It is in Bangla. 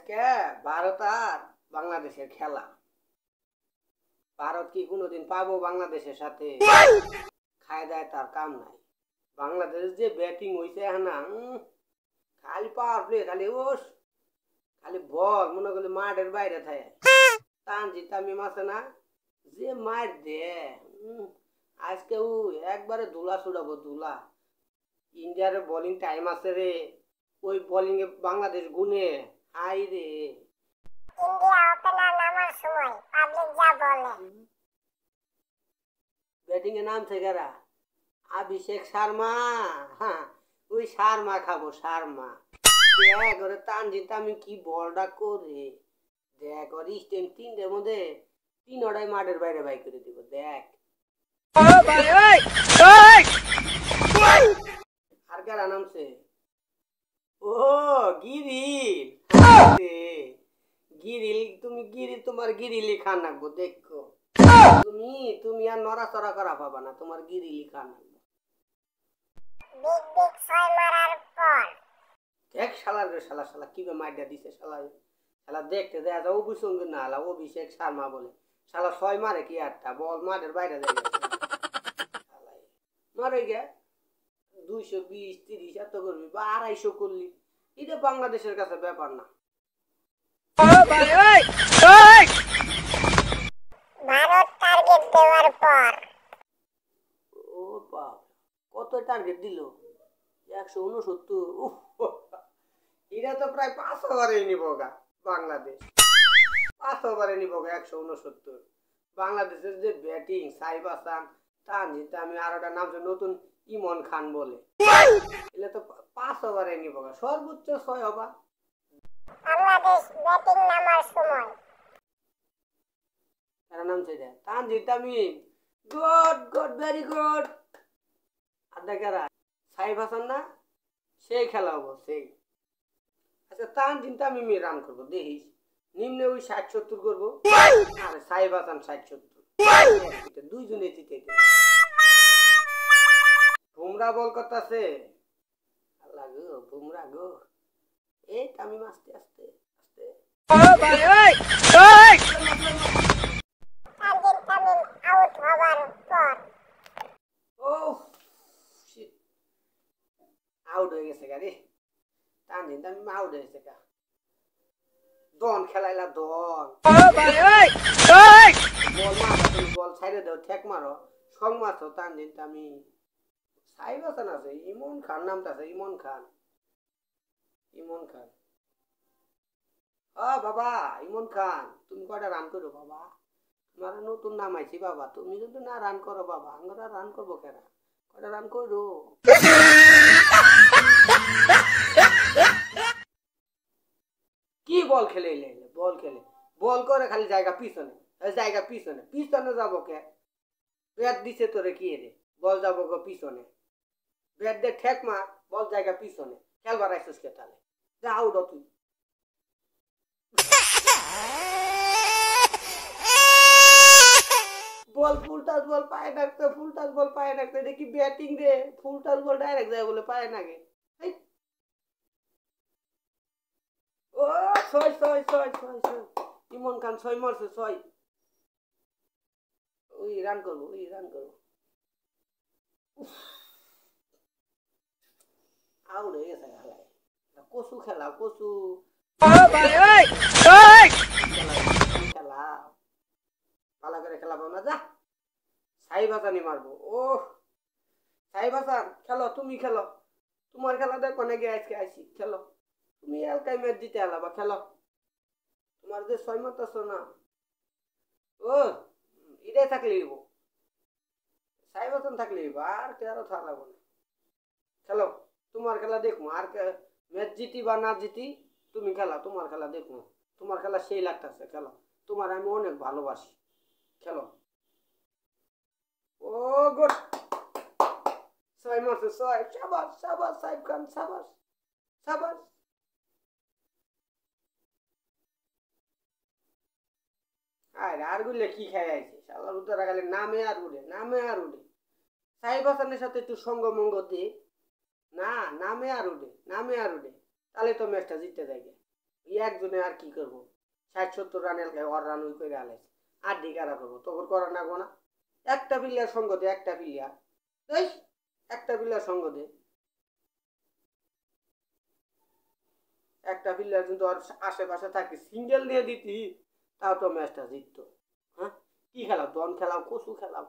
আজকে ভারত আর বাংলাদেশের খেলা। ভারত কি কোনোদিন পাবো বাংলাদেশের সাথে? খায় দায় তার কাম নাই। বাংলাদেশ যে ব্যাটিং হইছে না, খালি পাওয়ার প্লে, খালি ওস, খালি বল মনে করলে মাঠের বাইরে থাকে। তানজিদ তামিম আছে না, যে মার দে, আজকে ও একবারে ধুলা ছুড়াবো ধুলা। ইন্ডিয়ার বোলিং টাইম আছে রে, ওই বোলিং এ বাংলাদেশ গুনে হাই রে। ইন্ডিয়া ওপেনার নামার সময় পাবলিক যা বলে, ব্যাটিং এ নামছে কারা? অভিষেক শর্মা। হ্যাঁ, ওই শর্মা খাবো শর্মা। দেখ ওরে তানজিদ তামিম কি বলটা করে, দেখ ওর স্টেম তিনটের মধ্যে তিনটাই মাঠের বাইরে বাই করে দিব। দেখ আর কারা নামছে? ও গিরিল, গিরিল তুমি গিরিল, তোমার গিরিলি খান রাখবো। দেখো তুমি আর নড়াচড়া করা পাবা না, তোমার গিরিলি খান রাখবো। বিগ বিগ ছয় মারার পর দেখ শালার রে, শালা শালা কিভাবে মাইডা দিছে শালা। শালা দেখতে দেয়া যায় অভিসঙ্গ না হলা, অভিষেক শর্মা বলে শালা ছয় মারে কি একটা বল মাঠের বাইরে যায় মারে গে 220-30 এত করবি বা 250 করলি, এটা বাংলাদেশের কাছে ব্যাপার না। ভারত টার্গেট দেওয়ার পর ও বাপ, কত টার্গেট দিল? 169। এটা তো প্রায় 5 ওভারে নিব গা বাংলাদেশ, 5 ওভারে নিব গা 169। বাংলাদেশের যে ব্যাটিং, সাইফ হাসান, তানজিদ তামিম, আর একটা নাম নতুন ইমন খান বলে, এলে তো 5 ওভারে নিব গা, সর্বোচ্চ 6 ওভার। বাংলাদেশ ব্যাটিং নামার সময় এর নাম সেটা Tanzid Tamim, good good very good. আর দেখারা সাইফ হাসান না, সেই খেলা হবো সেই। আচ্ছা তানজিদ তামিম রান করবো দেখিস, নিম্নে ওই 60-70 করবো, আর সাইফ হাসান 60-70, দুইজনে জিতে। বুমরা বল করতেছে, আল্লাহ গো বুমরা গো, এই তামিম আস্তে আস্তে আস্তে। টার্গেট তামিম আউট হওয়ার পর ও আউট হয়ে গেছে গাড়ি, তানজিদ তামিম আউট হয়ে গেছে গা। দন খেলাইলা দন, বল মারো, বল ছাইড়ে দাও, ঠেক মারো, সং মারছো তানজিদ তামিম। সাইফ হাসান আছে, ইমন খান নামটা আছে, ইমন খান, ইমন খান। বাবা ইমন খান, তুমি কয়টা রান করো বাবা? তোমার নতুন নাম আইছি বাবা, তুমি যদি না রান করো বাবা, আমরা রান করবো কেনা? কয়টা রান করো? কি বল খেলে বল খেলে, বল করে খালি জায়গা পিছনে, জায়গা পিছনে, পিছনে যাবো কে? ব্যাট দিছে তোরে কি রে, বল যাবো গো পিছনে, ব্যাট দিয়ে ঠেক মার, বল জায়গা পিছনে, খেলবার আইসিস কে তাহলে? যা আউট তুই। বল ফুল টাচ বল পায়ে রাখতে, ফুল টাচ বল পায়ে রাখতে, দেখি ব্যাটিং রে, ফুল টাচ বল ডাইরেক্ট যায় বলে পায়ে নাগে। ও 6 ইমন খান 6 মারছে, 6। ওই রান করবো, ওই রান করবো। আউট হয়ে গেছে খেলায়, কচু খেলা কচু খেলা, ভালো করে খেলাবো না। যা সাইফ হাসানই মারবো। ও সাইফ হাসান খেলো, তুমি খেলো, তোমার খেলা দেখো নাকি আজকে আইসি, খেলো তুমি, এলকাই ম্যাচ জিতে এলাবা, খেলো। তোমার যে 6 মাত্র আছো না, ও এটাই থাকলে দিব, সাইফ হাসান থাকলে দিব, আর কে আরো থাকা লাগবো না। খেলো তোমার খেলা দেখবো, আর ম্যাচ জিতি বা না জিতি তুমি খেলা, তোমার খেলা দেখবো, তোমার খেলা সেই লাগতেছে, খেলো, তোমার আমি অনেক ভালোবাসি, খেলো। ও গুড, 6 মারছে 6, শাবাশ শাবাশ সাইফ খান, শাবাশ শাবাশ। আরে আর গুলে কি খাই আইছে শালার, উত্তরা গেলে নামে আর উড়ে, নামে আর উড়ে। সাইফ হাসানের সাথে একটু সঙ্গমঙ্গ দে না, নামে আর উঠে, নামে আর উঠে, তাহলে তো ম্যাচটা জিততে থাকে। একজনে আর কি করবো 60-70 রানের ওর রান উই করে আলাইছে আর দিকারা করবো তোর করা না গোনা একটা প্লেয়ার সঙ্গ দে একটা প্লেয়ার এই একটা প্লেয়ার সঙ্গ দে একটা প্লেয়ার কিন্তু ওর আশেপাশে থাকে সিঙ্গেল নিয়ে দিতি তাও তো ম্যাচটা জিততো হ্যাঁ কি খেলাও দন খেলাও কচু খেলাও